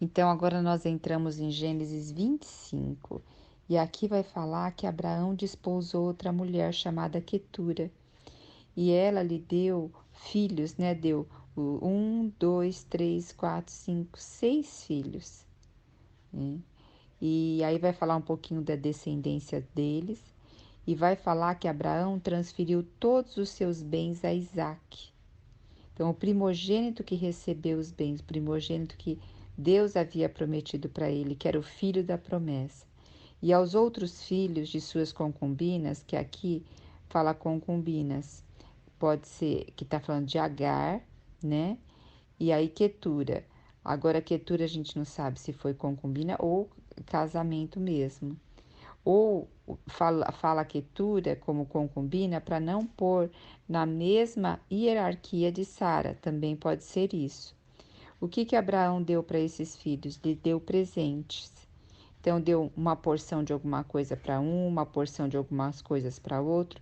Então, agora nós entramos em Gênesis 25, e aqui vai falar que Abraão desposou outra mulher chamada Quetura, e ela lhe deu filhos, né? Deu um, dois, três, quatro, cinco, seis filhos, né? E aí vai falar um pouquinho da descendência deles, e vai falar que Abraão transferiu todos os seus bens a Isaque. Então, o primogênito que recebeu os bens, o primogênito que Deus havia prometido para ele, que era o filho da promessa. E aos outros filhos de suas concubinas, que aqui fala concubinas, pode ser que está falando de Agar, né? E aí Quetura. Agora, Quetura a gente não sabe se foi concubina ou casamento mesmo. Ou fala Quetura como concubina para não pôr na mesma hierarquia de Sara, também pode ser isso. O que Abraão deu para esses filhos? Lhe deu presentes. Então, deu uma porção de alguma coisa para um, uma porção de algumas coisas para outro,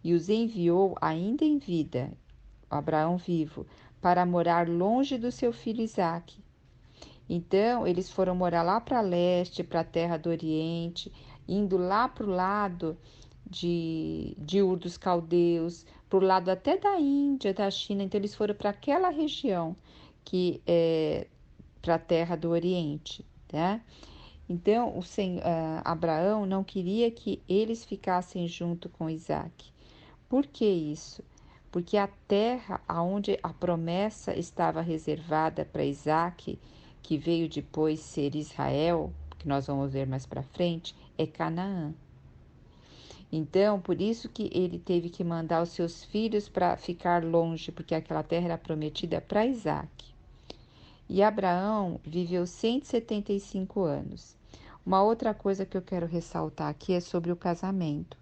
e os enviou ainda em vida, Abraão vivo, para morar longe do seu filho Isaque. Então, eles foram morar lá para leste, para a terra do Oriente, indo lá para o lado de Ur dos Caldeus, para o lado até da Índia, da China. Então, eles foram para aquela região que é para a terra do Oriente, tá? Então, Abraão não queria que eles ficassem junto com Isaac. Por que isso? Porque a terra onde a promessa estava reservada para Isaac, que veio depois ser Israel, que nós vamos ver mais para frente, é Canaã. Então, por isso que ele teve que mandar os seus filhos para ficar longe, porque aquela terra era prometida para Isaac. E Abraão viveu 175 anos. Uma outra coisa que eu quero ressaltar aqui é sobre o casamento.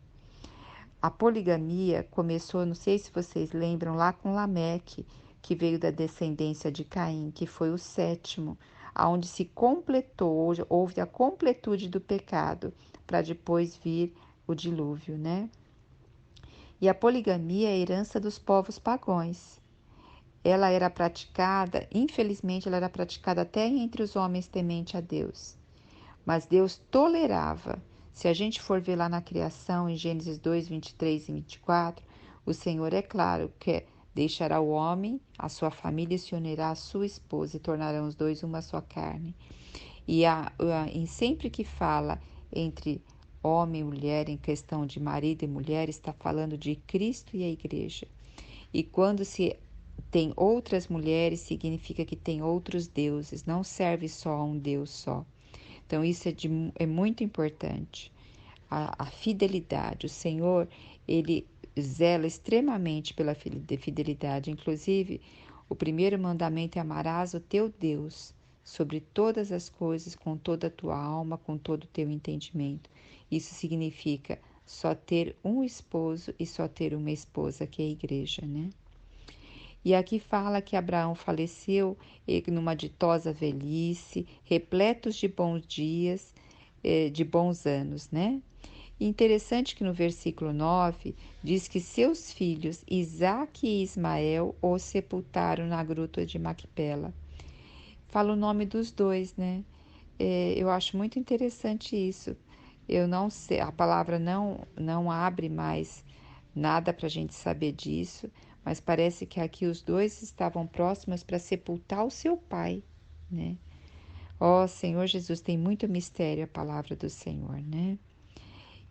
A poligamia começou, não sei se vocês lembram, lá com Lameque, que veio da descendência de Caim, que foi o sétimo, aonde se completou, houve a completude do pecado, para depois vir o dilúvio, né? E a poligamia é a herança dos povos pagãos. Ela era praticada, infelizmente, ela era praticada até entre os homens tementes a Deus. Mas Deus tolerava. Se a gente for ver lá na criação, em Gênesis 2, 23 e 24, o Senhor é claro que deixará o homem, a sua família, e se unirá à sua esposa, e tornarão os dois uma só carne. E sempre que fala entre homem e mulher, em questão de marido e mulher, está falando de Cristo e a igreja. E quando se tem outras mulheres, significa que tem outros deuses, não serve só a um Deus só. Então, isso é muito importante. A fidelidade. O Senhor, Ele zela extremamente pela fidelidade. Inclusive, o primeiro mandamento é: amarás o teu Deus sobre todas as coisas, com toda a tua alma, com todo o teu entendimento. Isso significa só ter um esposo e só ter uma esposa, que é a igreja, né? E aqui fala que Abraão faleceu numa ditosa velhice, repletos de bons dias, de bons anos, né? E interessante que no versículo 9 diz que seus filhos Isaque e Ismael o sepultaram na gruta de Macpela. Fala o nome dos dois, né? Eu acho muito interessante isso. Eu não sei, a palavra não abre mais nada para a gente saber disso, mas parece que aqui os dois estavam próximos para sepultar o seu pai, né? Ó, Senhor Jesus, tem muito mistério a palavra do Senhor, né?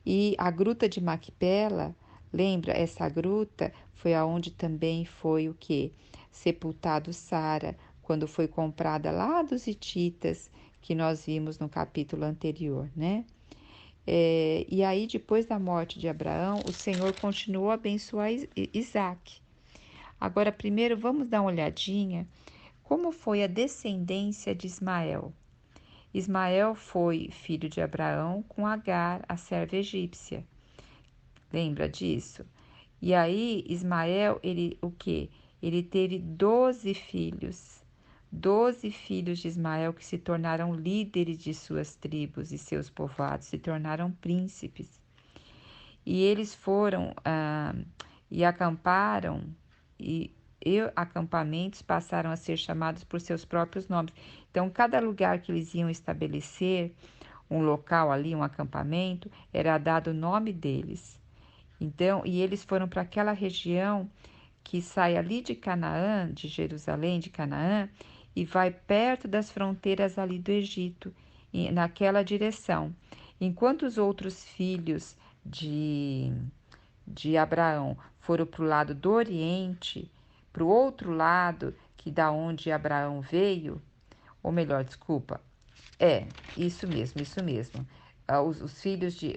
E a gruta de Macpela, lembra, essa gruta foi aonde também foi o que? Sepultado Sara, quando foi comprada lá dos hititas, que nós vimos no capítulo anterior, né? E aí, depois da morte de Abraão, o Senhor continuou a abençoar Isaac. Agora, primeiro, vamos dar uma olhadinha como foi a descendência de Ismael. Ismael foi filho de Abraão com Agar, a serva egípcia. Lembra disso? E aí, Ismael, ele o quê? Ele teve 12 filhos. 12 filhos de Ismael que se tornaram líderes de suas tribos e seus povoados, se tornaram príncipes. E eles foram e acamparam e acampamentos passaram a ser chamados por seus próprios nomes. Então, cada lugar que eles iam estabelecer, um local ali, um acampamento, era dado o nome deles. Então, e eles foram para aquela região que sai ali de Canaã, de Jerusalém, de Canaã, e vai perto das fronteiras ali do Egito, naquela direção. Enquanto os outros filhos de Abraão foram para o lado do Oriente, para o outro lado, que da onde Abraão veio, ou melhor, desculpa, isso mesmo, isso mesmo.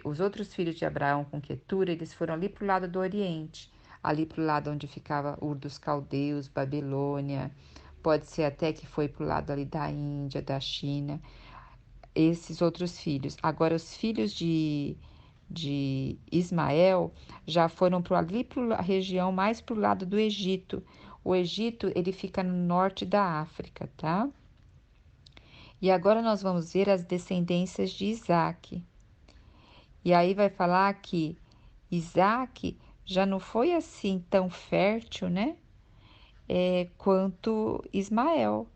Os outros filhos de Abraão com Quetura, eles foram ali para o lado do Oriente, ali para o lado onde ficava Ur dos Caldeus, Babilônia, pode ser até que foi para o lado ali da Índia, da China, esses outros filhos. Agora, os filhos de Ismael já foram ali para a região mais para o lado do Egito. O Egito, ele fica no norte da África, tá? E agora nós vamos ver as descendências de Isaac. E aí vai falar que Isaac já não foi assim tão fértil, né? Quanto Ismael.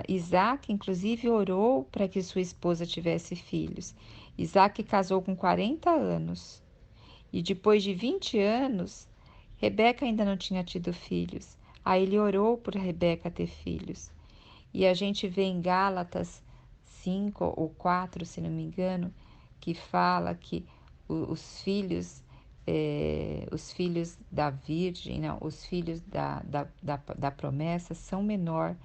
Isaac, inclusive, orou para que sua esposa tivesse filhos. Isaac casou com 40 anos. E depois de 20 anos, Rebeca ainda não tinha tido filhos. Aí ele orou por Rebeca ter filhos. E a gente vê em Gálatas 5 ou 4, se não me engano, que fala que os filhos da Virgem, não, os filhos da promessa são menor,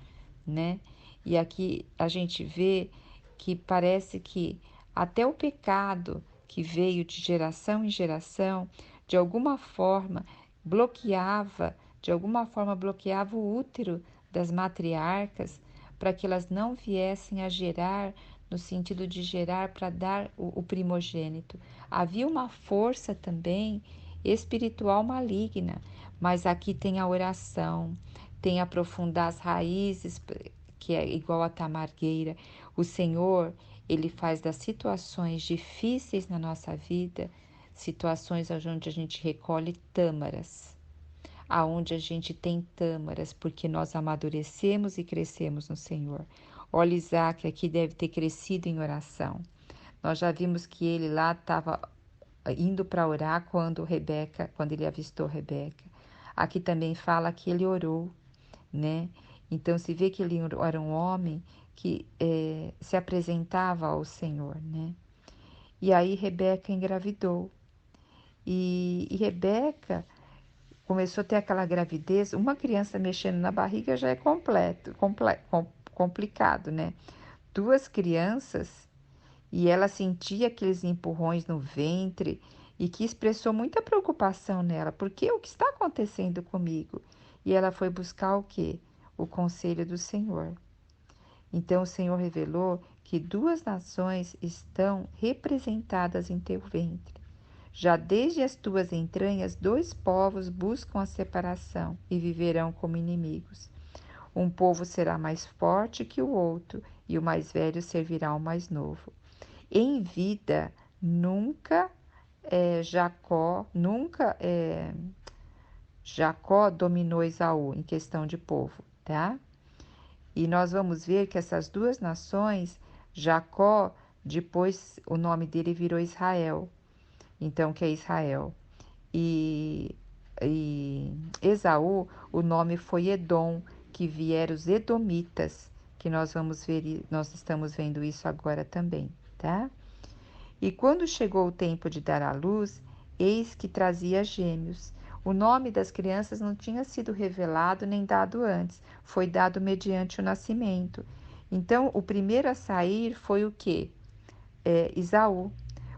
né? E aqui a gente vê que parece que até o pecado que veio de geração em geração, de alguma forma bloqueava o útero das matriarcas para que elas não viessem a gerar, no sentido de gerar para dar o primogênito. Havia uma força também espiritual maligna, mas aqui tem a oração, tem aprofundar as raízes, que é igual a tamargueira. O Senhor, Ele faz das situações difíceis na nossa vida, situações onde a gente recolhe tâmaras, aonde a gente tem tâmaras, porque nós amadurecemos e crescemos no Senhor. Olha, Isaac aqui deve ter crescido em oração. Nós já vimos que ele lá estava indo para orar quando ele avistou Rebeca. Aqui também fala que ele orou, né? Então se vê que ele era um homem que se apresentava ao Senhor, né? E aí Rebeca engravidou. E Rebeca começou a ter aquela gravidez. Uma criança mexendo na barriga já é complicado, né? Duas crianças, e ela sentia aqueles empurrões no ventre e que expressou muita preocupação nela, porque o que está acontecendo comigo? E ela foi buscar o quê? O conselho do Senhor. Então o Senhor revelou que duas nações estão representadas em teu ventre. Já desde as tuas entranhas, dois povos buscam a separação e viverão como inimigos. Um povo será mais forte que o outro, e o mais velho servirá ao mais novo. Em vida, Jacó dominou Esaú em questão de povo, tá? E nós vamos ver que essas duas nações, Jacó, depois o nome dele virou Israel, então que é Israel. E Esaú, o nome foi Edom, que vieram os edomitas, que nós vamos ver, nós estamos vendo isso agora também, tá? E quando chegou o tempo de dar à luz, eis que trazia gêmeos. O nome das crianças não tinha sido revelado nem dado antes, foi dado mediante o nascimento. Então, o primeiro a sair foi o quê? Esaú.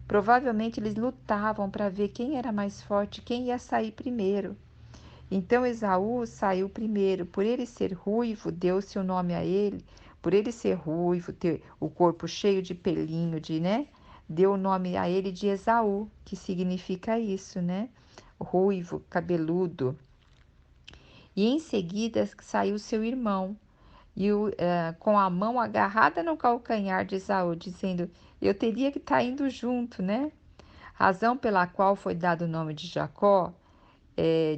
Provavelmente eles lutavam para ver quem era mais forte, quem ia sair primeiro. Então Esaú saiu primeiro. Por ele ser ruivo, deu-se o nome a ele. Por ele ser ruivo, ter o corpo cheio de pelinho, né? Deu o nome a ele de Esaú, que significa isso, né? Ruivo, cabeludo. E em seguida saiu seu irmão, com a mão agarrada no calcanhar de Esaú, dizendo: eu teria que estar indo junto, né? Razão pela qual foi dado o nome de Jacó,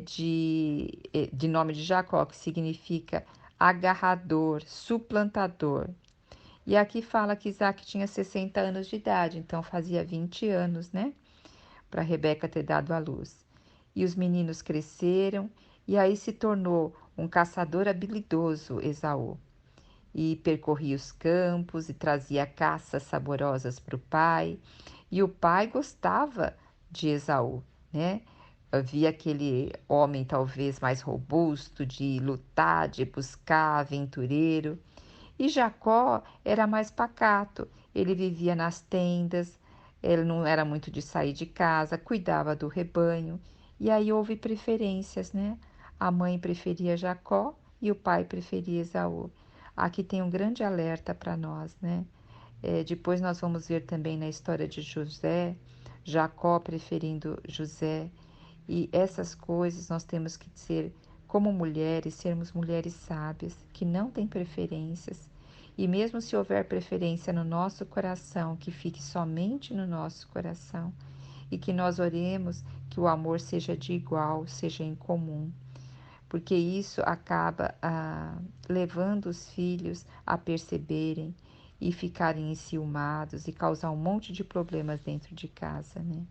de nome de Jacó, que significa agarrador, suplantador. E aqui fala que Isaac tinha 60 anos de idade, então fazia 20 anos, né? Para Rebeca ter dado à luz. E os meninos cresceram, e aí se tornou um caçador habilidoso, Esaú. E percorria os campos e trazia caças saborosas para o pai. E o pai gostava de Esaú, né? Havia aquele homem talvez mais robusto, de lutar, de buscar, aventureiro. E Jacó era mais pacato, ele vivia nas tendas, ele não era muito de sair de casa, cuidava do rebanho. E aí houve preferências, né? A mãe preferia Jacó e o pai preferia Esaú. Aqui tem um grande alerta para nós, né? Depois nós vamos ver também na história de José, Jacó preferindo José. E essas coisas nós temos que ser, como mulheres, sermos mulheres sábias, que não têm preferências. E mesmo se houver preferência no nosso coração, que fique somente no nosso coração. E que nós oremos que o amor seja de igual, seja em comum. Porque isso acaba levando os filhos a perceberem e ficarem enciumados e causar um monte de problemas dentro de casa, né?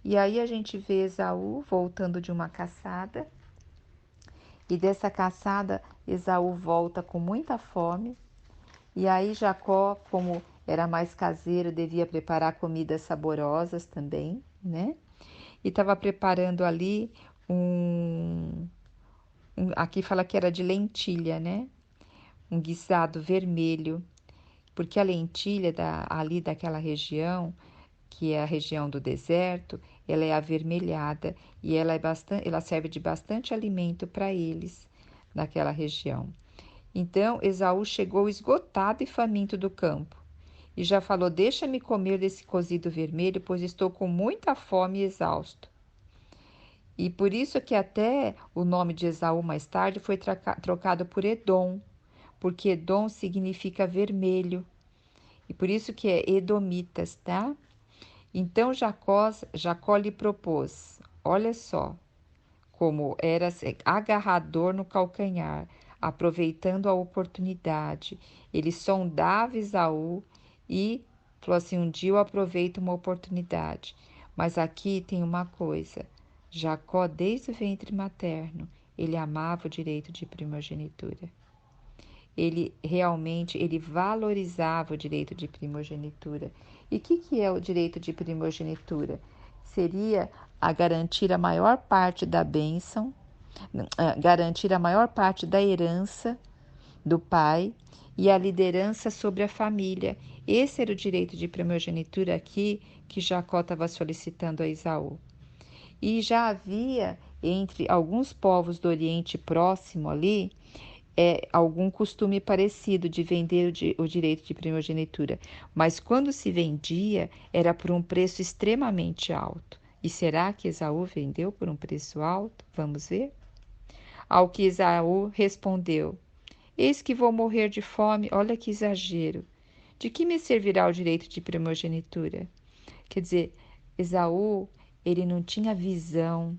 E aí a gente vê Esaú voltando de uma caçada, e dessa caçada Esaú volta com muita fome, e aí Jacó, como era mais caseiro, devia preparar comidas saborosas também, né? E estava preparando ali aqui fala que era de lentilha, né? Um guisado vermelho, porque a lentilha ali daquela região, que é a região do deserto, ela é avermelhada e ela serve de bastante alimento para eles naquela região. Então Esaú chegou esgotado e faminto do campo e já falou: deixa-me comer desse cozido vermelho, pois estou com muita fome e exausto. E por isso que até o nome de Esaú mais tarde foi trocado por Edom, porque Edom significa vermelho. E por isso que é Edomitas, tá? Então Jacó lhe propôs, olha só, como era agarrador no calcanhar, aproveitando a oportunidade. Ele sondava Esaú e falou assim: um dia eu aproveito uma oportunidade. Mas aqui tem uma coisa: Jacó, desde o ventre materno, ele amava o direito de primogenitura. Ele valorizava o direito de primogenitura. E o que é o direito de primogenitura? Seria a garantir a maior parte da bênção, garantir a maior parte da herança do pai e a liderança sobre a família. Esse era o direito de primogenitura aqui que Jacó estava solicitando a Esaú. E já havia entre alguns povos do Oriente Próximo ali algum costume parecido de vender o direito de primogenitura, mas quando se vendia era por um preço extremamente alto. E será que Esaú vendeu por um preço alto? Vamos ver? Ao que Esaú respondeu: eis que vou morrer de fome, olha que exagero. De que me servirá o direito de primogenitura? Quer dizer, Esaú, ele não tinha visão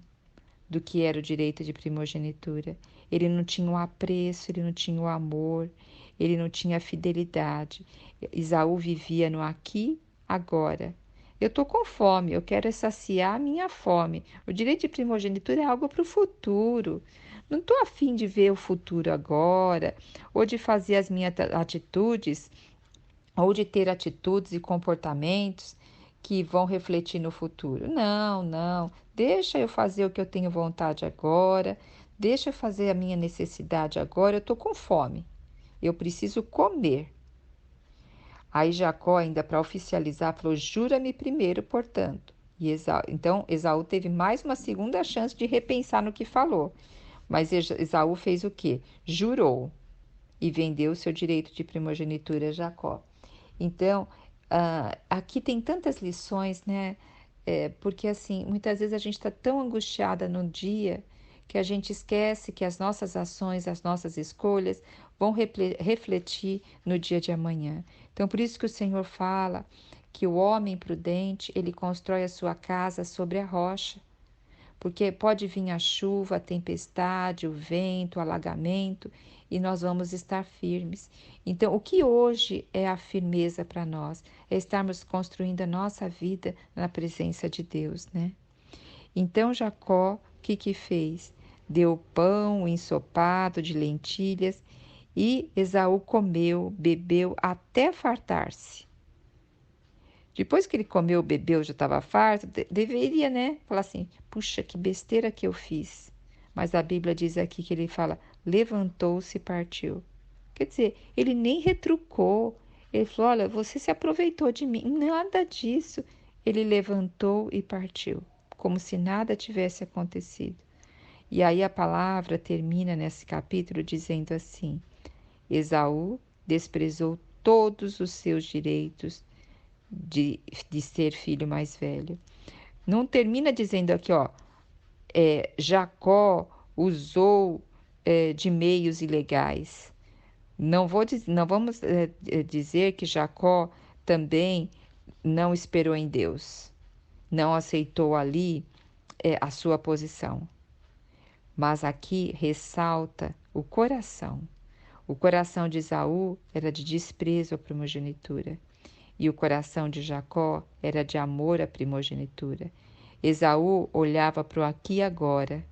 do que era o direito de primogenitura. Ele não tinha o apreço, ele não tinha o amor, ele não tinha a fidelidade. Esaú vivia no aqui, agora. Eu estou com fome, eu quero saciar a minha fome. O direito de primogenitura é algo para o futuro. Não estou afim de ver o futuro agora, ou de fazer as minhas atitudes, ou de ter atitudes e comportamentos que vão refletir no futuro. Não, não. Deixa eu fazer o que eu tenho vontade agora. Deixa eu fazer a minha necessidade agora. Eu estou com fome. Eu preciso comer. Aí Jacó, ainda para oficializar, falou: jura-me primeiro, portanto. E então Esaú teve mais uma segunda chance de repensar no que falou. Mas Esaú fez o quê? Jurou e vendeu seu direito de primogenitura a Jacó. Então, aqui tem tantas lições, né? Porque assim, muitas vezes a gente está tão angustiada no dia que a gente esquece que as nossas ações, as nossas escolhas vão refletir no dia de amanhã. Então, por isso que o Senhor fala que o homem prudente, ele constrói a sua casa sobre a rocha. porque pode vir a chuva, a tempestade, o vento, o alagamento, e nós vamos estar firmes. Então, o que hoje é a firmeza para nós? É estarmos construindo a nossa vida na presença de Deus, né? Então, Jacó, o que fez? Deu pão ensopado de lentilhas e Esaú comeu, bebeu até fartar-se. Depois que ele comeu, bebeu, já estava farto, deveria, né? Falar assim, puxa, que besteira que eu fiz. Mas a Bíblia diz aqui que ele fala, levantou-se e partiu. Quer dizer, ele nem retrucou. Ele falou, olha, você se aproveitou de mim. Nada disso. Ele levantou e partiu, como se nada tivesse acontecido. E aí a palavra termina nesse capítulo dizendo assim, Esaú desprezou todos os seus direitos de ser filho mais velho. Não termina dizendo aqui, ó, Jacó usou de meios ilegais. Não vamos dizer que Jacó também não esperou em Deus, não aceitou ali a sua posição. Mas aqui ressalta o coração. O coração de Esaú era de desprezo à primogenitura. E o coração de Jacó era de amor à primogenitura. Esaú olhava para o aqui e agora.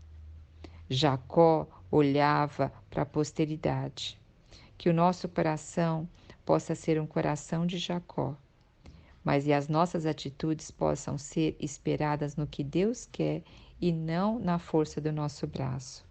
Jacó olhava para a posteridade. Que o nosso coração possa ser um coração de Jacó, mas e as nossas atitudes possam ser esperadas no que Deus quer e não na força do nosso braço.